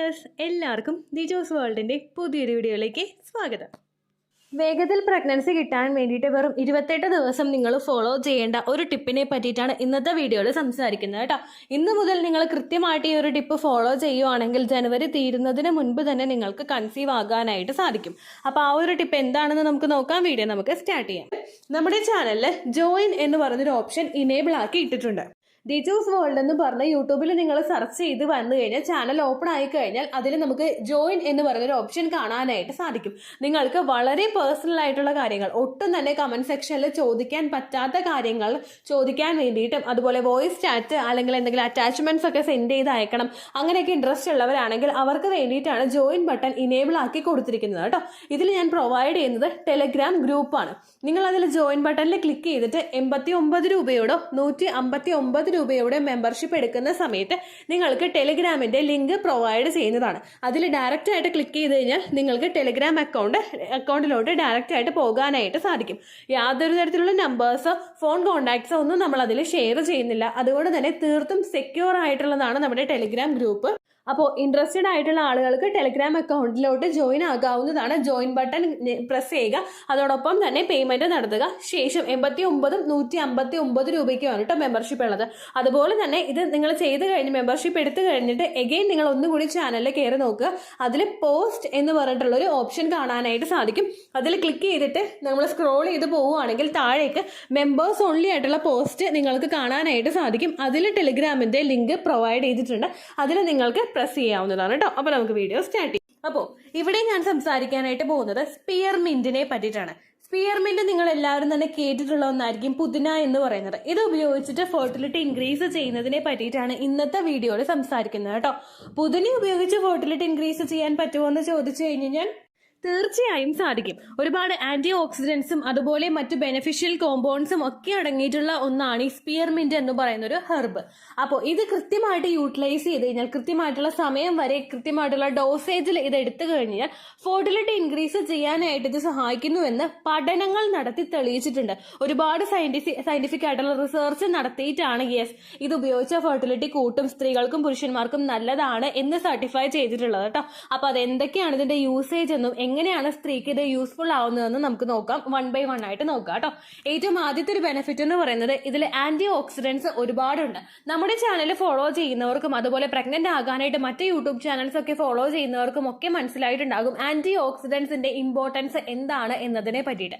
Viewers, എല്ലാവർക്കും ദിജോസ് വേൾഡിൻ്റെ പുതിയൊരു വീഡിയോയിലേക്ക് സ്വാഗതം. വേഗത്തിൽ പ്രഗ്നൻസി കിട്ടാൻ വേണ്ടിയിട്ട് വെറും 28 ദിവസം നിങ്ങൾ ഫോളോ ചെയ്യേണ്ട ഒരു ടിപ്പിനെ പറ്റിയിട്ടാണ് ഇന്നത്തെ വീഡിയോയിൽ സംസാരിക്കുന്നത് കേട്ടോ. ഇന്ന് മുതൽ നിങ്ങൾ കൃത്യമായിട്ട് ഈ ഒരു ടിപ്പ് ഫോളോ ചെയ്യുവാണെങ്കിൽ ജനുവരി തീരുന്നതിന് മുൻപ് തന്നെ നിങ്ങൾക്ക് കൺസീവ് ആകാനായിട്ട് സാധിക്കും. അപ്പോൾ ആ ഒരു ടിപ്പ് എന്താണെന്ന് നമുക്ക് നോക്കാം. വീഡിയോ നമുക്ക് സ്റ്റാർട്ട് ചെയ്യാം. നമ്മുടെ ചാനലിൽ ജോയിൻ എന്ന് പറഞ്ഞൊരു ഓപ്ഷൻ ഇനേബിൾ ആക്കി ഇട്ടിട്ടുണ്ട്. ദിജോസ് വേൾഡ് എന്ന് പറഞ്ഞ് യൂട്യൂബിൽ നിങ്ങൾ സെർച്ച് ചെയ്ത് വന്നു കഴിഞ്ഞാൽ ചാനൽ ഓപ്പൺ ആയി കഴിഞ്ഞാൽ അതിൽ നമുക്ക് ജോയിൻ എന്ന് പറയുന്നൊരു ഓപ്ഷൻ കാണാനായിട്ട് സാധിക്കും. നിങ്ങൾക്ക് വളരെ പേഴ്സണൽ ആയിട്ടുള്ള കാര്യങ്ങൾ, ഒട്ടും തന്നെ കമന്റ് സെക്ഷനിൽ ചോദിക്കാൻ പറ്റാത്ത കാര്യങ്ങൾ ചോദിക്കാൻ വേണ്ടിയിട്ടും, അതുപോലെ വോയിസ് ചാറ്റ് അല്ലെങ്കിൽ എന്തെങ്കിലും അറ്റാച്ച്മെന്റ്സ് ഒക്കെ സെൻഡ് ചെയ്ത് അയക്കണം, അങ്ങനെയൊക്കെ ഇൻട്രസ്റ്റ് ഉള്ളവരാണെങ്കിൽ അവർക്ക് വേണ്ടിയിട്ടാണ് ജോയിൻ ബട്ടൺ ഇനേബിൾ ആക്കി കൊടുത്തിരിക്കുന്നത് കേട്ടോ. ഇതിൽ ഞാൻ പ്രൊവൈഡ് ചെയ്യുന്നത് ടെലഗ്രാം ഗ്രൂപ്പാണ്. നിങ്ങൾ അതിൽ ജോയിൻ ബട്ടണിൽ ക്ലിക്ക് ചെയ്തിട്ട് 89 രൂപയോടോ 159 രൂപയുടെ മെമ്പർഷിപ്പ് എടുക്കുന്ന സമയത്ത് നിങ്ങൾക്ക് ടെലിഗ്രാമിന്റെ ലിങ്ക് പ്രൊവൈഡ് ചെയ്യുന്നതാണ്. അതിൽ ഡയറക്റ്റ് ആയിട്ട് ക്ലിക്ക് ചെയ്ത് കഴിഞ്ഞാൽ നിങ്ങൾക്ക് ടെലിഗ്രാം അക്കൗണ്ടിലോട്ട് ഡയറക്റ്റ് ആയിട്ട് പോകാനായിട്ട് സാധിക്കും. യാതൊരു തരത്തിലുള്ള നമ്പേഴ്സോ ഫോൺ കോൺടാക്ട്സോ ഒന്നും നമ്മൾ അതിൽ ഷെയർ ചെയ്യുന്നില്ല. അതുകൊണ്ട് തന്നെ തീർത്തും സെക്യൂർ ആയിട്ടുള്ളതാണ് നമ്മുടെ ടെലിഗ്രാം ഗ്രൂപ്പ്. അപ്പോൾ ഇൻട്രസ്റ്റഡ് ആയിട്ടുള്ള ആളുകൾക്ക് ടെലിഗ്രാം അക്കൗണ്ടിലോട്ട് ജോയിൻ ആകാവുന്നതാണ്. ജോയിൻ ബട്ടൺ പ്രസ് ചെയ്യുക, അതോടൊപ്പം തന്നെ പേയ്മെന്റ് നടത്തുക. ശേഷം 89 159 രൂപയ്ക്കാണ് കേട്ടോ മെമ്പർഷിപ്പ് ഉള്ളത്. അതുപോലെ തന്നെ ഇത് നിങ്ങൾ ചെയ്ത് കഴിഞ്ഞ് മെമ്പർഷിപ്പ് എടുത്തു കഴിഞ്ഞിട്ട് എഗെയിൻ നിങ്ങൾ ഒന്നുകൂടി ചാനലിൽ കയറി നോക്കുക. അതിൽ പോസ്റ്റ് എന്ന് പറഞ്ഞിട്ടുള്ള ഒരു ഓപ്ഷൻ കാണാനായിട്ട് സാധിക്കും. അതിൽ ക്ലിക്ക് ചെയ്തിട്ട് നമ്മൾ സ്ക്രോൾ ചെയ്ത് പോവുകയാണെങ്കിൽ താഴേക്ക് മെമ്പേഴ്സ് ഓൺലി ആയിട്ടുള്ള പോസ്റ്റ് നിങ്ങൾക്ക് കാണാനായിട്ട് സാധിക്കും. അതിൽ ടെലിഗ്രാമിന്റെ ലിങ്ക് പ്രൊവൈഡ് ചെയ്തിട്ടുണ്ട്. അതിൽ നിങ്ങൾക്ക് പ്രസ് ചെയ്യാവുന്നതാണ് കേട്ടോ. അപ്പോൾ നമുക്ക് വീഡിയോ സ്റ്റാർട്ട് ചെയ്യാം. അപ്പോൾ ഇവിടെ ഞാൻ സംസാരിക്കാനായിട്ട് പോകുന്നത് സ്പിയർമിന്റിനെ പറ്റിയിട്ടാണ്. സ്പിയർമിന്റ് നിങ്ങൾ എല്ലാവരും തന്നെ കേട്ടിട്ടുള്ള ഒന്നായിരിക്കും പുതിന എന്ന് പറയുന്നത്. ഇത് ഉപയോഗിച്ചിട്ട് ഫെർട്ടിലിറ്റി ഇൻക്രീസ് ചെയ്യുന്നതിനെ പറ്റിയിട്ടാണ് ഇന്നത്തെ വീഡിയോയിൽ സംസാരിക്കുന്നത് കേട്ടോ. പുതിന ഉപയോഗിച്ച് ഫെർട്ടിലിറ്റി ഇൻക്രീസ് ചെയ്യാൻ പറ്റുമോ എന്ന് ചോദിച്ചു കഴിഞ്ഞാൽ തീർച്ചയായും സാധിക്കും. ഒരുപാട് ആന്റി ഓക്സിഡൻസും അതുപോലെ മറ്റു ബെനിഫിഷ്യൽ കോമ്പൗണ്ട്സും ഒക്കെ അടങ്ങിയിട്ടുള്ള ഒന്നാണ് ഈ സ്പിയർമിന്റ് എന്ന് പറയുന്ന ഒരു ഹെർബ്. അപ്പോൾ ഇത് കൃത്യമായിട്ട് യൂട്ടിലൈസ് ചെയ്ത് കഴിഞ്ഞാൽ, കൃത്യമായിട്ടുള്ള സമയം വരെ കൃത്യമായിട്ടുള്ള ഡോസേജിൽ ഇത് എടുത്തു കഴിഞ്ഞാൽ ഫെർട്ടിലിറ്റി ഇൻക്രീസ് ചെയ്യാനായിട്ട് ഇത് സഹായിക്കുന്നുവെന്ന് പഠനങ്ങൾ നടത്തി തെളിയിച്ചിട്ടുണ്ട്. ഒരുപാട് സയന്റിഫിക് ആയിട്ടുള്ള റിസർച്ച് നടത്തിയിട്ടാണ് ഇത് ഉപയോഗിച്ച ഫെർട്ടിലിറ്റി കൂട്ടും സ്ത്രീകൾക്കും പുരുഷന്മാർക്കും നല്ലതാണ് എന്ന് സർട്ടിഫൈ ചെയ്തിട്ടുള്ളത് കേട്ടോ. അപ്പൊ അതെന്തൊക്കെയാണ് ഇതിന്റെ യൂസേജ് എന്നും എങ്ങനെയാണ് സ്ത്രീക്ക് ഇത് യൂസ്ഫുൾ ആവുന്നതെന്ന് നമുക്ക് നോക്കാം. 1 by 1 ആയിട്ട് നോക്കാം കേട്ടോ. ഏറ്റവും ആദ്യത്തെ ഒരു ബെനിഫിറ്റ് എന്ന് പറയുന്നത് ഇതിൽ ആന്റി ഓക്സിഡൻസ് ഒരുപാടുണ്ട്. നമ്മുടെ ചാനൽ ഫോളോ ചെയ്യുന്നവർക്കും അതുപോലെ പ്രഗ്നന്റ് ആകാനായിട്ട് മറ്റ് യൂട്യൂബ് ചാനൽസ് ഒക്കെ ഫോളോ ചെയ്യുന്നവർക്കും ഒക്കെ മനസ്സിലായിട്ടുണ്ടാകും ആന്റി ഓക്സിഡൻസിന്റെ ഇമ്പോർട്ടൻസ് എന്താണ് എന്നതിനെ പറ്റിയിട്ട്.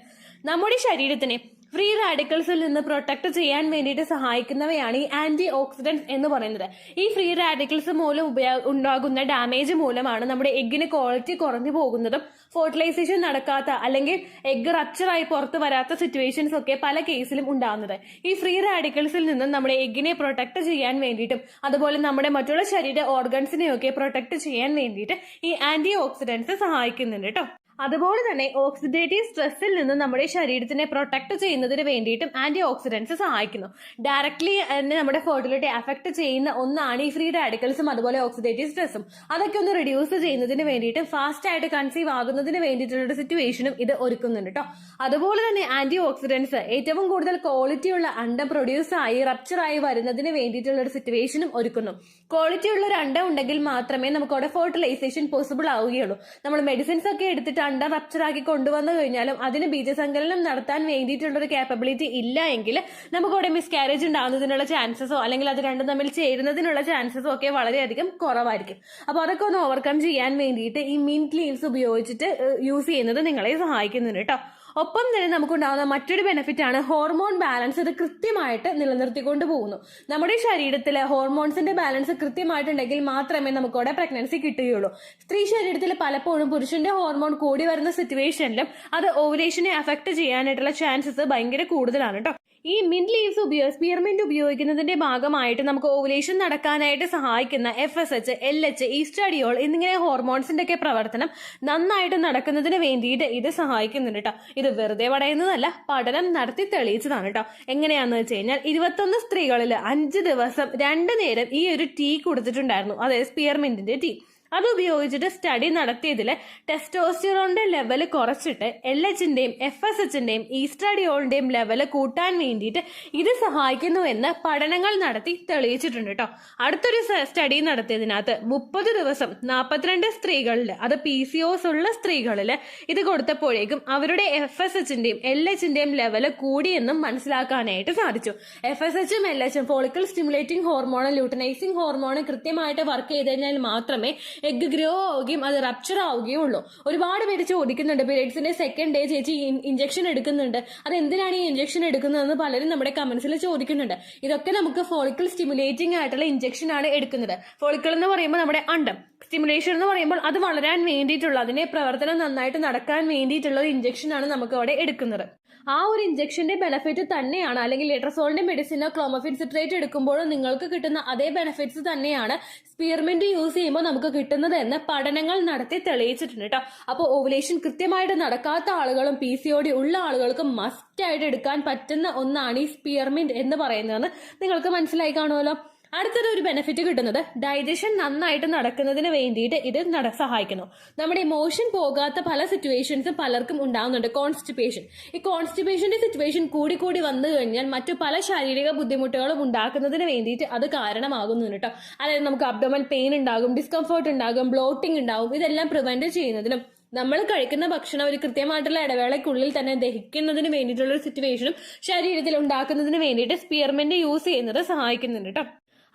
നമ്മുടെ ശരീരത്തിനെ ഫ്രീ റാഡിക്കൽസിൽ നിന്ന് പ്രൊട്ടക്ട് ചെയ്യാൻ വേണ്ടിയിട്ട് സഹായിക്കുന്നവയാണ് ഈ ആന്റി ഓക്സിഡൻസ് എന്ന് പറയുന്നത്. ഈ ഫ്രീ റാഡിക്കൽസ് മൂലം ഉണ്ടാകുന്ന ഡാമേജ് മൂലമാണ് നമ്മുടെ എഗ്ഗിന് ക്വാളിറ്റി കുറഞ്ഞു പോകുന്നതും ഫെർട്ടിലൈസേഷൻ നടക്കാത്ത അല്ലെങ്കിൽ എഗ്ഗ് റപ്ചറായി പുറത്തു വരാത്ത സിറ്റുവേഷൻസ് ഒക്കെ പല കേസിലും ഉണ്ടാകുന്നത്. ഈ ഫ്രീ റാഡിക്കൽസിൽ നിന്ന് നമ്മുടെ എഗ്ഗിനെ പ്രൊട്ടക്ട് ചെയ്യാൻ വേണ്ടിയിട്ടും അതുപോലെ നമ്മുടെ മറ്റുള്ള ശരീര ഓർഗൻസിനെയൊക്കെ പ്രൊട്ടക്ട് ചെയ്യാൻ വേണ്ടിയിട്ട് ഈ ആന്റി ഓക്സിഡൻസ് സഹായിക്കുന്നുണ്ട് കേട്ടോ. അതുപോലെ തന്നെ ഓക്സിഡേറ്റീവ് സ്ട്രെസ്സിൽ നിന്ന് നമ്മുടെ ശരീരത്തിനെ പ്രൊട്ടക്ട് ചെയ്യുന്നതിന് വേണ്ടിയിട്ടും ആന്റി ഓക്സിഡൻസ് സഹായിക്കുന്നു. ഡയറക്ട്ലി തന്നെ നമ്മുടെ ഫെർട്ടിലിറ്റി അഫക്ട് ചെയ്യുന്ന ഒന്നാണ് ഈ ഫ്രീ റാഡിക്കൽസും അതുപോലെ ഓക്സിഡേറ്റീവ് സ്ട്രെസ്സും. അതൊക്കെ ഒന്ന് റിഡ്യൂസ് ചെയ്യുന്നതിന് വേണ്ടിയിട്ടും ഫാസ്റ്റ് ആയിട്ട് കൺസീവ് ആകുന്നതിന് വേണ്ടിയിട്ടുള്ള സിറ്റുവേഷനും ഇത് ഒരുക്കുന്നുണ്ട് കേട്ടോ. അതുപോലെ തന്നെ ആന്റി ഓക്സിഡൻസ് ഏറ്റവും കൂടുതൽ ക്വാളിറ്റിയുള്ള അണ്ടം പ്രൊഡ്യൂസ് ആയി റപ്ചറായി വരുന്നതിന് വേണ്ടിയിട്ടുള്ള ഒരു സിറ്റുവേഷനും ഒരുക്കുന്നു. ക്വാളിറ്റി ഉള്ള ഒരു അണ്ടം ഉണ്ടെങ്കിൽ മാത്രമേ നമുക്ക് അവിടെ ഫെർട്ടിലൈസേഷൻ പോസിബിൾ ആവുകയുള്ളൂ. നമ്മൾ മെഡിസിൻസ് ഒക്കെ എടുത്തിട്ട് അണ്ടം റപ്ചറാക്കി കൊണ്ടുവന്നു കഴിഞ്ഞാലും അതിന് ബീജസങ്കലനം നടത്താൻ വേണ്ടിയിട്ടുള്ള ഒരു കാപ്പബിലിറ്റി ഇല്ല എങ്കിൽ നമുക്ക് അവിടെ മിസ്കാരേജ് ഉണ്ടാകുന്നതിനുള്ള ചാൻസസോ അല്ലെങ്കിൽ അത് രണ്ടും തമ്മിൽ ചേരുന്നതിനുള്ള ചാൻസസോ ഒക്കെ വളരെയധികം കുറവായിരിക്കും. അപ്പോൾ അതൊക്കെ ഒന്ന് ഓവർകം ചെയ്യാൻ വേണ്ടിയിട്ട് ഈ മിന്റ് ലീവ്സ് ഉപയോഗിച്ചിട്ട് യൂസ് ചെയ്യുന്നത് നിങ്ങളെ സഹായിക്കുന്നുണ്ട് കേട്ടോ. ഒപ്പം തന്നെ നമുക്കുണ്ടാകുന്ന മറ്റൊരു ബെനിഫിറ്റ് ആണ് ഹോർമോൺ ബാലൻസ്. ഇത് കൃത്യമായിട്ട് നിലനിർത്തിക്കൊണ്ട് പോകുന്നു. നമ്മുടെ ശരീരത്തിലെ ഹോർമോൺസിന്റെ ബാലൻസ് കൃത്യമായിട്ടുണ്ടെങ്കിൽ മാത്രമേ നമുക്കവിടെ പ്രഗ്നൻസി കിട്ടുകയുള്ളൂ. സ്ത്രീ ശരീരത്തിൽ പലപ്പോഴും പുരുഷന്റെ ഹോർമോൺ കൂടി വരുന്ന സിറ്റുവേഷനിലും അത് ഓവുലേഷനെ അഫക്ട് ചെയ്യാനായിട്ടുള്ള ചാൻസസ് ഭയങ്കര കൂടുതലാണ് കേട്ടോ. ഈ മിന്റ് ലീവ്സ് സ്പിയർമിന്റ് ഉപയോഗിക്കുന്നതിന്റെ ഭാഗമായിട്ട് നമുക്ക് ഓവുലേഷൻ നടക്കാനായിട്ട് സഹായിക്കുന്ന FSH, LH, ഈസ്ട്രാഡിയോൾ എന്നിങ്ങനെ ഹോർമോൺസിന്റെ ഒക്കെ പ്രവർത്തനം നന്നായിട്ട് നടക്കുന്നതിന് വേണ്ടിയിട്ട് ഇത് സഹായിക്കുന്നുണ്ട് കേട്ടോ. ഇത് വെറുതെ പറയുന്നതല്ല, പഠനം നടത്തി തെളിയിച്ചതാണ് കേട്ടോ. എങ്ങനെയാന്ന് വെച്ച് കഴിഞ്ഞാൽ 21 സ്ത്രീകളിൽ 5 ദിവസം 2 നേരം ഈ ഒരു ടീ കൊടുത്തിട്ടുണ്ടായിരുന്നു, അതായത് സ്പിയർമിന്റിന്റെ ടീ. അത് ഉപയോഗിച്ചിട്ട് സ്റ്റഡി നടത്തിയതിൽ ടെസ്റ്റോസ്റ്റിറോണിന്റെ ലെവൽ കുറച്ചിട്ട് LHന്റെയും FSHന്റെയും ഈസ്ട്രാഡിയോളിന്റെയും ലെവൽ കൂട്ടാൻ വേണ്ടിയിട്ട് ഇത് സഹായിക്കുന്നു എന്ന് പഠനങ്ങൾ നടത്തി തെളിയിച്ചിട്ടുണ്ട് കേട്ടോ. അടുത്തൊരു സ്റ്റഡി നടത്തിയതിനകത്ത് 30 ദിവസം 42 സ്ത്രീകളിൽ, അത് PCOS ഉള്ള സ്ത്രീകളിൽ ഇത് കൊടുത്തപ്പോഴേക്കും അവരുടെ FSHന്റെയും LHന്റെയും ലെവൽ കൂടിയെന്നും മനസ്സിലാക്കാനായിട്ട് സാധിച്ചു. FSHും LHും ഫോളിക്കിൾ സ്റ്റിമുലേറ്റിംഗ് ഹോർമോണും ലൂട്ടനൈസിംഗ് ഹോർമോണും കൃത്യമായിട്ട് വർക്ക് ചെയ്ത് കഴിഞ്ഞാൽ മാത്രമേ എഗ് ഗ്രോ ആവുകയും അത് റപ്ചർ ആവുകയും ഉള്ളൂ. ഒരുപാട് പേര് ചോദിക്കുന്നുണ്ട്, പീരീഡ്സിന്റെ സെക്കൻഡ് ഡേ ചേച്ചി ഇഞ്ചക്ഷൻ എടുക്കുന്നുണ്ട്, അത് എന്തിനാണ് ഈ ഇഞ്ചക്ഷൻ എടുക്കുന്നതെന്ന് പലരും നമ്മുടെ കമന്റ്സിൽ ചോദിക്കുന്നുണ്ട്. ഇതൊക്കെ നമുക്ക് ഫോളിക്കിൾ സ്റ്റിമുലേറ്റിംഗ് ആയിട്ടുള്ള ഇഞ്ചക്ഷൻ ആണ് എടുക്കുന്നത്. ഫോളിക്കിൾ എന്ന് പറയുമ്പോൾ നമ്മുടെ അണ്ടം, സ്റ്റിമുലേഷൻ എന്ന് പറയുമ്പോൾ അത് വളരാൻ വേണ്ടിയിട്ടുള്ള, അതിന്റെ പ്രവർത്തനം നന്നായിട്ട് നടക്കാൻ വേണ്ടിയിട്ടുള്ള ഒരു ഇഞ്ചക്ഷൻ ആണ് നമുക്ക് അവിടെ എടുക്കുന്നത്. ആ ഒരു ഇഞ്ചക്ഷന്റെ ബെനിഫിറ്റ് തന്നെയാണ്, അല്ലെങ്കിൽ ലെട്രസോളിന്റെ മെഡിസിനോ ക്ലോമഫിൻ സിട്രേറ്റ് എടുക്കുമ്പോഴോ നിങ്ങൾക്ക് കിട്ടുന്ന അതേ ബെനിഫിറ്റ്സ് തന്നെയാണ് സ്പിയർമെന്റ് യൂസ് ചെയ്യുമ്പോൾ നമുക്ക് കിട്ടുന്നത് എന്ന് പഠനങ്ങൾ നടത്തി തെളിയിച്ചിട്ടുണ്ട് കേട്ടോ. അപ്പോൾ ഓവുലേഷൻ കൃത്യമായിട്ട് നടക്കാത്ത ആളുകളും PCOD ഉള്ള ആളുകൾക്കും മസ്റ്റ് ആയിട്ട് എടുക്കാൻ പറ്റുന്ന ഒന്നാണ് ഈ സ്പിയർമെന്റ് എന്ന് പറയുന്നതെന്ന് നിങ്ങൾക്ക് മനസ്സിലായി കാണുമല്ലോ. അടുത്തൊരു ഒരു ബെനിഫിറ്റ് കിട്ടുന്നത് ഡൈജഷൻ നന്നായിട്ട് നടക്കുന്നതിന് വേണ്ടിയിട്ട് ഇത് സഹായിക്കുന്നു. നമ്മുടെ ഇമോഷൻ പോകാത്ത പല സിറ്റുവേഷൻസും പലർക്കും ഉണ്ടാകുന്നുണ്ട്. കോൺസ്റ്റിപ്പേഷൻ, ഈ കോൺസ്റ്റിപ്പേഷന്റെ സിറ്റുവേഷൻ കൂടി വന്നു കഴിഞ്ഞാൽ മറ്റു പല ശാരീരിക ബുദ്ധിമുട്ടുകളും ഉണ്ടാക്കുന്നതിന് വേണ്ടിയിട്ട് അത് കാരണമാകുന്നുണ്ട് കേട്ടോ. അതായത് നമുക്ക് അബ്ഡോമൻ പെയിൻ ഉണ്ടാകും, ഡിസ്കംഫർട്ട് ഉണ്ടാകും, ബ്ലോട്ടിംഗ് ഉണ്ടാകും. ഇതെല്ലാം പ്രിവെന്റ് ചെയ്യുന്നതിനും നമ്മൾ കഴിക്കുന്ന ഭക്ഷണം ഒരു കൃത്യമായിട്ടുള്ള ഇടവേളയ്ക്കുള്ളിൽ തന്നെ ദഹിക്കുന്നതിന് വേണ്ടിയിട്ടുള്ള ഒരു സിറ്റുവേഷനും ശരീരത്തിൽ ഉണ്ടാക്കുന്നതിന് വേണ്ടിയിട്ട് സ്പിയർമെന്റ് യൂസ് ചെയ്യുന്നത് സഹായിക്കുന്നുണ്ട് കേട്ടോ.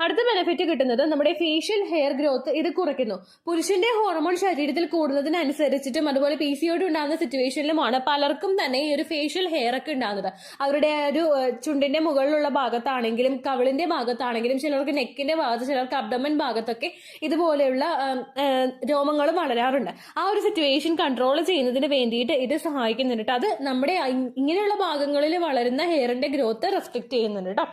അടുത്ത ബെനിഫിറ്റ് കിട്ടുന്നത് നമ്മുടെ ഫേഷ്യൽ ഹെയർ ഗ്രോത്ത് ഇത് കുറയ്ക്കുന്നു. പുരുഷന്റെ ഹോർമോൺ ശരീരത്തിൽ കൂടുന്നതിനനുസരിച്ചിട്ടും അതുപോലെ PCOD ഉണ്ടാകുന്ന സിറ്റുവേഷനിലുമാണ് പലർക്കും തന്നെ ഈ ഒരു ഫേഷ്യൽ ഹെയർ ഒക്കെ ഉണ്ടാകുന്നത്. അവരുടെ ഒരു ചുണ്ടിന്റെ മുകളിലുള്ള ഭാഗത്താണെങ്കിലും കവിളിന്റെ ഭാഗത്താണെങ്കിലും ചിലർക്ക് നെക്കിന്റെ ഭാഗത്ത്, ചിലർക്ക് അബ്ഡമൻ ഭാഗത്തൊക്കെ ഇതുപോലെയുള്ള രോമങ്ങൾ വളരാറുണ്ട്. ആ ഒരു സിറ്റുവേഷൻ കൺട്രോൾ ചെയ്യുന്നതിന് വേണ്ടിയിട്ട് ഇത് സഹായിക്കുന്നുണ്ട്. അത് നമ്മുടെ ഇങ്ങനെയുള്ള ഭാഗങ്ങളിൽ വളരുന്ന ഹെയറിന്റെ ഗ്രോത്ത് റെസ്ട്രിക്ട് ചെയ്യുന്നുണ്ട് കേട്ടോ.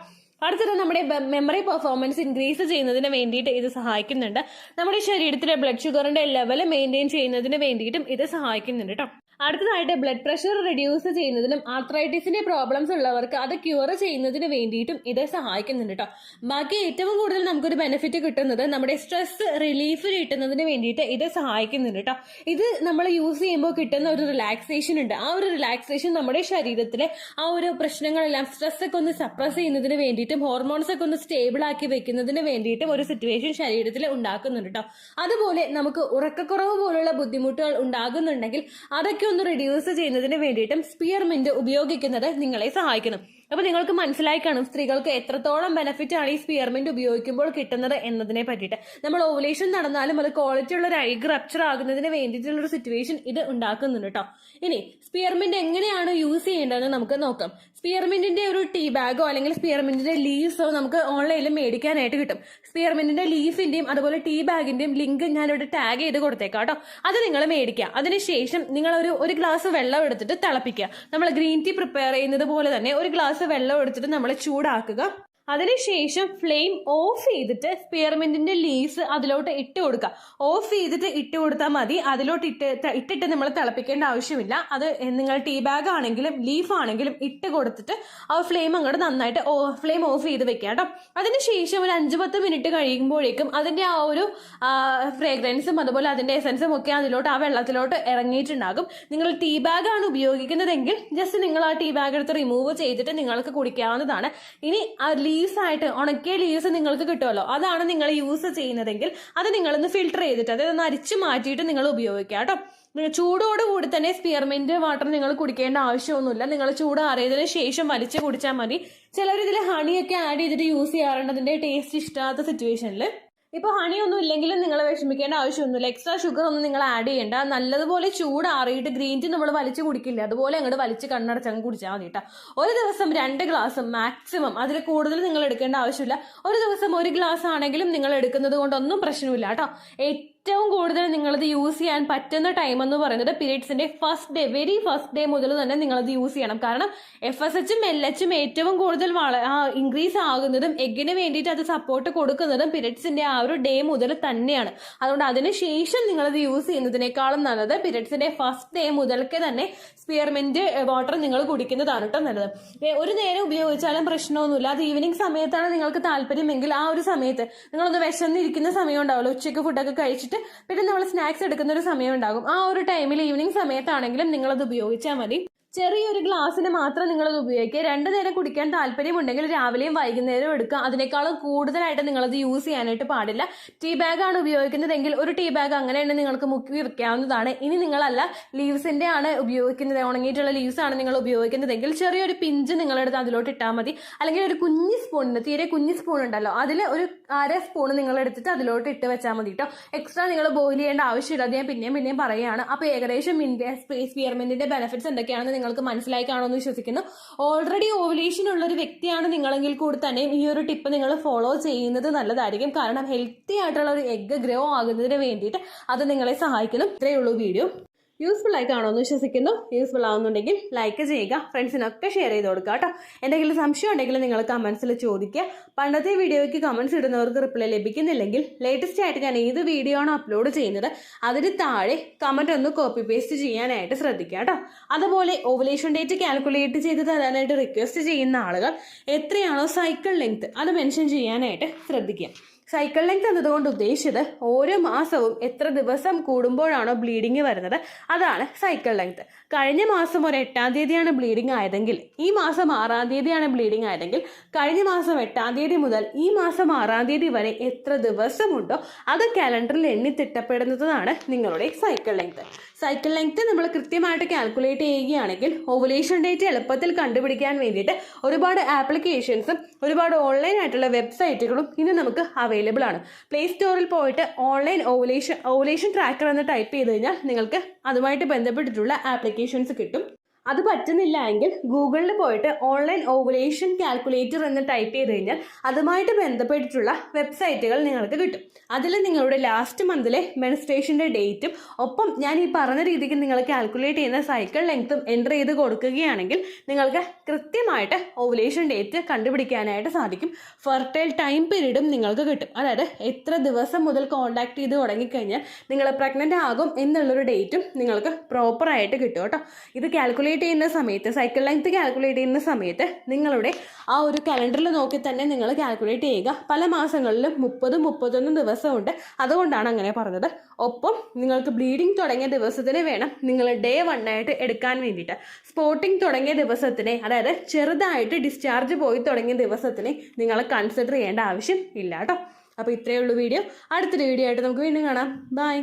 അടുത്തത് നമ്മുടെ മെമ്മറി പെർഫോമൻസ് ഇൻക്രീസ് ചെയ്യുന്നതിന് വേണ്ടിയിട്ട് ഇത് സഹായിക്കുന്നുണ്ട്. നമ്മുടെ ശരീരത്തിലെ ബ്ലഡ് ഷുഗറിന്റെ ലെവൽ മെയിൻറ്റെയിൻ ചെയ്യുന്നതിന് വേണ്ടിയിട്ടും ഇത് സഹായിക്കുന്നുണ്ട് കേട്ടോ. അടുത്തതായിട്ട് ബ്ലഡ് പ്രഷർ റിഡ്യൂസ് ചെയ്യുന്നതിനും ആർത്രൈറ്റിസിന്റെ പ്രോബ്ലംസ് ഉള്ളവർക്ക് അത് ക്യൂർ ചെയ്യുന്നതിന് വേണ്ടിയിട്ടും ഇത് സഹായിക്കുന്നുണ്ട് കേട്ടോ. ബാക്കി ഏറ്റവും കൂടുതൽ നമുക്കൊരു ബെനിഫിറ്റ് കിട്ടുന്നത് നമ്മുടെ സ്ട്രെസ് റിലീഫ് കിട്ടുന്നതിന് വേണ്ടിയിട്ട് ഇത് സഹായിക്കുന്നുണ്ട് കേട്ടോ. ഇത് നമ്മൾ യൂസ് ചെയ്യുമ്പോൾ കിട്ടുന്ന ഒരു റിലാക്സേഷൻ ഉണ്ട്. ആ ഒരു റിലാക്സേഷൻ നമ്മുടെ ശരീരത്തിലെ ആ ഒരു പ്രശ്നങ്ങളെല്ലാം, സ്ട്രെസ് ഒക്കെ ഒന്ന് സപ്രസ് ചെയ്യുന്നതിന് വേണ്ടിയിട്ടും ഹോർമോൺസ് ഒക്കെ ഒന്ന് സ്റ്റേബിൾ ആക്കി വെക്കുന്നതിന് വേണ്ടിയിട്ടും ഒരു സിറ്റുവേഷൻ ശരീരത്തിൽ ഉണ്ടാക്കുന്നുണ്ട് കേട്ടോ. അതുപോലെ നമുക്ക് ഉറക്കക്കുറവ് പോലുള്ള ബുദ്ധിമുട്ടുകൾ ഉണ്ടാകുന്നുണ്ടെങ്കിൽ അതൊക്കെ ഒന്ന് റിഡ്യൂസ് ചെയ്യുന്നതിന് വേണ്ടിയിട്ടും സ്പിയർമെന്റ് ഉപയോഗിക്കുന്നത് നിങ്ങളെ സഹായിക്കുന്നു. അപ്പൊ നിങ്ങൾക്ക് മനസ്സിലായി കാണും സ്ത്രീകൾക്ക് എത്രത്തോളം ബെനിഫിറ്റ് ആണ് ഈ സ്പിയർമെന്റ് ഉപയോഗിക്കുമ്പോൾ കിട്ടുന്നത് എന്നതിനെ പറ്റിയിട്ട്. നമ്മൾ ഓവുലേഷൻ നടന്നാലും അത് ക്വാളിറ്റി ഉള്ള ഒരു എഗ് റപ്ചർ ആകുന്നതിന് വേണ്ടിയിട്ടുള്ള ഒരു സിറ്റുവേഷൻ ഇത് ഉണ്ടാക്കുന്നുണ്ട് കേട്ടോ. ഇനി സ്പിയർമെന്റ് എങ്ങനെയാണ് യൂസ് ചെയ്യേണ്ടതെന്ന് നമുക്ക് നോക്കാം. സ്പിയർമെന്റിന്റെ ഒരു ടീ ബാഗോ അല്ലെങ്കിൽ സ്പിയർമെന്റിന്റെ ലീവ്സോ നമുക്ക് ഓൺലൈനിൽ മേടിക്കാനായിട്ട് കിട്ടും. സ്പിയർമെന്റിന്റെ ലീഫിന്റെയും അതുപോലെ ടീ ബാഗിന്റെയും ലിങ്ക് ഞാനിവിടെ ടാഗ് ചെയ്ത് കൊടുത്തേക്കാം കേട്ടോ. അത് നിങ്ങൾ മേടിക്കുക. അതിനുശേഷം നിങ്ങൾ ഒരു ഗ്ലാസ് വെള്ളം എടുത്തിട്ട് തിളപ്പിക്കുക. നമ്മൾ ഗ്രീൻ ടീ പ്രിപ്പയർ ചെയ്യുന്നത് പോലെ തന്നെ ഒരു ഗ്ലാസ് വെള്ളം എടുത്തിട്ട് നമ്മൾ ചൂടാക്കുക. അതിനുശേഷം ഫ്ലെയിം ഓഫ് ചെയ്തിട്ട് സ്പിയർമെന്റിന്റെ ലീവ്സ് അതിലോട്ട് ഇട്ട് കൊടുക്കുക. ഓഫ് ചെയ്തിട്ട് ഇട്ട് കൊടുത്താൽ മതി. അതിലോട്ട് ഇട്ടിട്ട് നമ്മൾ തിളപ്പിക്കേണ്ട ആവശ്യമില്ല. അത് നിങ്ങൾ ടീ ബാഗ് ആണെങ്കിലും ലീഫ് ആണെങ്കിലും ഇട്ട് കൊടുത്തിട്ട് ആ ഫ്ലെയിം അങ്ങോട്ട് നന്നായിട്ട് ഫ്ലെയിം ഓഫ് ചെയ്ത് വെക്കുക കേട്ടോ. അതിനുശേഷം ഒരു 5-10 മിനിറ്റ് കഴിയുമ്പോഴേക്കും അതിന്റെ ആ ഒരു ഫ്രേഗ്രൻസും അതുപോലെ അതിന്റെ എസൻസും ഒക്കെ അതിലോട്ട് ആ വെള്ളത്തിലോട്ട് ഇറങ്ങിയിട്ടുണ്ടാകും. നിങ്ങൾ ടീ ബാഗ് ആണ് ഉപയോഗിക്കുന്നതെങ്കിൽ ജസ്റ്റ് നിങ്ങൾ ആ ടീ ബാഗ് എടുത്ത് റിമൂവ് ചെയ്തിട്ട് നിങ്ങൾക്ക് കുടിക്കാവുന്നതാണ്. ഇനി ആ ലീവ്സ് ആയിട്ട് ഉണക്കിയ ലീവ്സ് നിങ്ങൾക്ക് കിട്ടുമല്ലോ, അതാണ് നിങ്ങൾ യൂസ് ചെയ്യുന്നതെങ്കിൽ അത് നിങ്ങളൊന്ന് ഫിൽട്ടർ ചെയ്തിട്ട് അതൊന്ന് അരിച്ചു മാറ്റിയിട്ട് നിങ്ങൾ ഉപയോഗിക്കുക കേട്ടോ. ചൂടോടുകൂടി തന്നെ സ്പിയർമെന്റ് വാട്ടർ നിങ്ങൾ കുടിക്കേണ്ട ആവശ്യമൊന്നുമില്ല. നിങ്ങൾ ചൂടാറിയതിനു ശേഷം വലിച്ചു കുടിച്ചാൽ മതി. ചിലർ ഇതിൽ ഹണിയൊക്കെ ആഡ് ചെയ്തിട്ട് യൂസ് ചെയ്യാറുണ്ട് അതിന്റെ ടേസ്റ്റ് ഇഷ്ടമാത്ത സിറ്റുവേഷനിൽ. ഇപ്പൊ ഹണി ഒന്നും ഇല്ലെങ്കിലും നിങ്ങൾ വിഷമിക്കേണ്ട ആവശ്യമൊന്നുമില്ല. എക്സ്ട്രാ ഷുഗർ ഒന്നും നിങ്ങൾ ആഡ് ചെയ്യേണ്ട. നല്ലതുപോലെ ചൂടാറിയിട്ട് ഗ്രീൻ ടീ നമ്മൾ വലിച്ചു കുടിക്കില്ല, അതുപോലെ അങ്ങോട്ട് വലിച്ച് കണ്ണടച്ചങ്ങ് കുടിച്ചാൽ മതി കേട്ടോ. ഒരു ദിവസം 2 ഗ്ലാസ് മാക്സിമം, അതിൽ കൂടുതൽ നിങ്ങൾ എടുക്കേണ്ട ആവശ്യമില്ല. ഒരു ദിവസം 1 ഗ്ലാസ് ആണെങ്കിലും നിങ്ങൾ എടുക്കുന്നത് കൊണ്ടൊന്നും പ്രശ്നമില്ല കേട്ടോ. ഏറ്റവും കൂടുതൽ നിങ്ങളത് യൂസ് ചെയ്യാൻ പറ്റുന്ന ടൈം എന്ന് പറയുന്നത് പീരീഡ്സിന്റെ വെരി ഫസ്റ്റ് ഡേ മുതൽ തന്നെ നിങ്ങളത് യൂസ് ചെയ്യണം. കാരണം FSHും LHും ഏറ്റവും കൂടുതൽ ഇൻക്രീസ് ആകുന്നതും എഗ്ഗിന് വേണ്ടിയിട്ട് അത് സപ്പോർട്ട് കൊടുക്കുന്നതും പീരീഡ്സിന്റെ ആ ഒരു ഡേ മുതൽ തന്നെയാണ്. അതുകൊണ്ട് അതിനുശേഷം നിങ്ങളത് യൂസ് ചെയ്യുന്നതിനേക്കാളും നല്ലത് പീരീഡ്സിന്റെ ഫസ്റ്റ് ഡേ മുതൽക്ക് തന്നെ സ്പിയർമെന്റ് വാട്ടർ നിങ്ങൾ കുടിക്കുന്നതാണ് കേട്ടോ നല്ലത്. ഒരു നേരം ഉപയോഗിച്ചാലും പ്രശ്നമൊന്നുമില്ല. അത് ഈവനിങ് സമയത്താണ് നിങ്ങൾക്ക് താല്പര്യമെങ്കിൽ ആ ഒരു സമയത്ത് നിങ്ങളൊന്ന് വിശന്നിരിക്കുന്ന സമയം ഉണ്ടാവുമല്ലോ, ഉച്ചയ്ക്ക് ഫുഡൊക്കെ കഴിച്ചിട്ട് കഴിച്ചിട്ട് പിന്നെ നമ്മൾ സ്നാക്സ് എടുക്കുന്ന ഒരു സമയം ഉണ്ടാകും. ആ ഒരു ടൈമിൽ ഈവനിങ് സമയത്താണെങ്കിലും നിങ്ങളത് ഉപയോഗിച്ചാൽ മതി. ചെറിയൊരു ഗ്ലാസ്സിന് മാത്രം നിങ്ങളത് ഉപയോഗിക്കുക. 2 നേരം കുടിക്കാൻ താല്പര്യമുണ്ടെങ്കിൽ രാവിലെയും വൈകുന്നേരവും എടുക്കുക. അതിനേക്കാളും കൂടുതലായിട്ട് നിങ്ങളത് യൂസ് ചെയ്യാനായിട്ട് പാടില്ല. ടീ ബാഗാണ് ഉപയോഗിക്കുന്നതെങ്കിൽ ഒരു ടീ ബാഗ് അങ്ങനെ തന്നെ നിങ്ങൾക്ക് മുക്കി വെക്കാവുന്നതാണ്. ഇനി നിങ്ങളല്ല ലീവ്സിന്റെ ആണ് ഉപയോഗിക്കുന്നത്, ഉണങ്ങിയിട്ടുള്ള ലീവ്സ് ആണ് നിങ്ങൾ ഉപയോഗിക്കുന്നതെങ്കിൽ ചെറിയൊരു പിഞ്ച് നിങ്ങളെടുത്ത് അതിലോട്ട് ഇട്ടാൽ മതി. അല്ലെങ്കിൽ ഒരു കുഞ്ഞു സ്പൂണിന്, തീരെ കുഞ്ഞു സ്പൂൺ ഉണ്ടല്ലോ, അതിൽ ഒരു 1/2 സ്പൂൺ നിങ്ങൾ എടുത്തിട്ട് അതിലോട്ട് ഇട്ട് വെച്ചാൽ മതി കേട്ടോ. എക്സ്ട്രാ നിങ്ങൾ ബോയിൽ ചെയ്യേണ്ട ആവശ്യമില്ല. അത് ഞാൻ പിന്നെയും പറയുകയാണ്. അപ്പോൾ ഏകദേശം സ്പിയർമിന്റിന്റെ ബെനിഫിറ്റ്സ് എന്തൊക്കെയാണെന്ന് നിങ്ങൾക്ക് മനസ്സിലായി കാണുമെന്ന് വിശ്വസിക്കുന്നു. ഓൾറെഡി ഓവുലേഷൻ ഉള്ള ഒരു വ്യക്തിയാണ് നിങ്ങളെങ്കിൽ കൂടി തന്നെ ഈ ഒരു ടിപ്പ് നിങ്ങൾ ഫോളോ ചെയ്യുന്നത് നല്ലതായിരിക്കും. കാരണം ഹെൽത്തി ആയിട്ടുള്ള ഒരു എഗ്ഗ് ഗ്രോ ആകുന്നതിന് വേണ്ടിയിട്ട് അത് നിങ്ങളെ സഹായിക്കുന്നു. ഇത്രയേ ഉള്ളൂ വീഡിയോ. യൂസ്ഫുൾ ആയി കാണുമെന്ന് വിശ്വസിക്കുന്നു. യൂസ്ഫുൾ ആവുന്നുണ്ടെങ്കിൽ ലൈക്ക് ചെയ്യുക, ഫ്രണ്ട്സിനൊക്കെ ഷെയർ ചെയ്ത് കൊടുക്കുക കേട്ടോ. എന്തെങ്കിലും സംശയം ഉണ്ടെങ്കിൽ നിങ്ങൾ കമൻസിൽ ചോദിക്കുക. പണ്ടത്തെ വീഡിയോയ്ക്ക് കമൻസ് ഇടുന്നവർക്ക് റിപ്ലൈ ലഭിക്കുന്നില്ലെങ്കിൽ ലേറ്റസ്റ്റ് ആയിട്ട് ഞാൻ ഏത് വീഡിയോ ആണ് അപ്ലോഡ് ചെയ്യുന്നത് അതിന് താഴെ കമൻറ്റ് ഒന്ന് കോപ്പി പേസ്റ്റ് ചെയ്യാനായിട്ട് ശ്രദ്ധിക്കുക കേട്ടോ. അതുപോലെ ഓവുലേഷൻ ഡേറ്റ് കാൽക്കുലേറ്റ് ചെയ്ത് തരാനായിട്ട് റിക്വസ്റ്റ് ചെയ്യുന്ന ആളുകൾ എത്രയാണോ സൈക്കിൾ ലെങ്ത് അത് മെൻഷൻ ചെയ്യാനായിട്ട് ശ്രദ്ധിക്കുക. സൈക്കിൾ ലെങ്ത് എന്നതുകൊണ്ട് ഉദ്ദേശിച്ചത് ഓരോ മാസവും എത്ര ദിവസം കൂടുമ്പോഴാണോ ബ്ലീഡിങ് വരുന്നത് അതാണ് സൈക്കിൾ ലെങ്ത്. കഴിഞ്ഞ മാസം ഒരു 8-ാം തീയതിയാണ് ബ്ലീഡിങ് ആയതെങ്കിൽ ഈ മാസം 6-ാം തീയതിയാണ് ബ്ലീഡിങ് ആയതെങ്കിൽ കഴിഞ്ഞ മാസം 8-ാം തീയതി മുതൽ ഈ മാസം 6-ാം തീയതി വരെ എത്ര ദിവസമുണ്ടോ അത് കാലണ്ടറിൽ എണ്ണി തിട്ടപ്പെടുന്നതാണ് നിങ്ങളുടെ സൈക്കിൾ ലെങ്ത്. സൈക്കിൾ ലെങ്ത് നമ്മൾ കൃത്യമായിട്ട് കാൽക്കുലേറ്റ് ചെയ്യുകയാണെങ്കിൽ ഓവുലേഷൻ ഡേറ്റ് എളുപ്പത്തിൽ കണ്ടുപിടിക്കാൻ വേണ്ടിയിട്ട് ഒരുപാട് ആപ്ലിക്കേഷൻസും ഒരുപാട് ഓൺലൈൻ ആയിട്ടുള്ള വെബ്സൈറ്റുകളും ഇന്ന് നമുക്ക് അവൈലബിൾ ആണ്. പ്ലേ സ്റ്റോറിൽ പോയിട്ട് ഓൺലൈൻ ഓവുലേഷൻ ട്രാക്കർ എന്ന് ടൈപ്പ് ചെയ്ത് കഴിഞ്ഞാൽ നിങ്ങൾക്ക് അതുമായിട്ട് ബന്ധപ്പെട്ടിട്ടുള്ള ആപ്ലിക്കേഷൻസ് കിട്ടും. അത് പറ്റുന്നില്ല എങ്കിൽ ഗൂഗിളിൽ പോയിട്ട് ഓൺലൈൻ ഓവുലേഷൻ കാൽക്കുലേറ്റർ എന്ന് ടൈപ്പ് ചെയ്ത് കഴിഞ്ഞാൽ അതുമായിട്ട് ബന്ധപ്പെട്ടിട്ടുള്ള വെബ്സൈറ്റുകൾ നിങ്ങൾക്ക് കിട്ടും. അതിൽ നിങ്ങളുടെ ലാസ്റ്റ് മന്തിലെ മെൻസ്ട്രേഷൻ്റെ ഡേറ്റും ഒപ്പം ഞാൻ ഈ പറഞ്ഞ രീതിക്ക് നിങ്ങൾ കാൽക്കുലേറ്റ് ചെയ്യുന്ന സൈക്കിൾ ലെങ്ത്തും എൻ്റർ ചെയ്ത് കൊടുക്കുകയാണെങ്കിൽ നിങ്ങൾക്ക് കൃത്യമായിട്ട് ഓവുലേഷൻ ഡേറ്റ് കണ്ടുപിടിക്കാനായിട്ട് സാധിക്കും. ഫെർട്ടൈൽ ടൈം പീരീഡും നിങ്ങൾക്ക് കിട്ടും. അതായത് എത്ര ദിവസം മുതൽ കോൺടാക്ട് ചെയ്ത് തുടങ്ങിക്കഴിഞ്ഞാൽ നിങ്ങൾ പ്രഗ്നൻ്റ് ആകും എന്നുള്ളൊരു ഡേറ്റും നിങ്ങൾക്ക് പ്രോപ്പറായിട്ട് കിട്ടും കേട്ടോ. ഇത് കാൽക്കുലേറ്റ് ചെയ്യുന്ന സമയത്ത് സൈക്കിൾ ലെങ്ത് കാൽക്കുലേറ്റ് ചെയ്യുന്ന സമയത്ത് നിങ്ങളുടെ ആ ഒരു കലണ്ടറിൽ നോക്കി തന്നെ നിങ്ങൾ കാൽക്കുലേറ്റ് ചെയ്യുക. പല മാസങ്ങളിലും 30-31 ദിവസമുണ്ട്, അതുകൊണ്ടാണ് അങ്ങനെ പറഞ്ഞത്. ഒപ്പം നിങ്ങൾക്ക് ബ്ലീഡിങ് തുടങ്ങിയ ദിവസത്തിന് വേണം നിങ്ങൾ ഡേ 1 ആയിട്ട് എടുക്കാൻ വേണ്ടിയിട്ട്. സ്പോട്ടിങ് തുടങ്ങിയ ദിവസത്തിനെ, അതായത് ചെറുതായിട്ട് ഡിസ്ചാർജ് പോയി തുടങ്ങിയ ദിവസത്തിനെ നിങ്ങൾ കൺസിഡർ ചെയ്യേണ്ട ആവശ്യം ഇല്ല കേട്ടോ. അപ്പോൾ ഇത്രയേ ഉള്ളൂ വീഡിയോ. അടുത്തൊരു വീഡിയോ ആയിട്ട് നമുക്ക് വീണ്ടും കാണാം. ബൈ.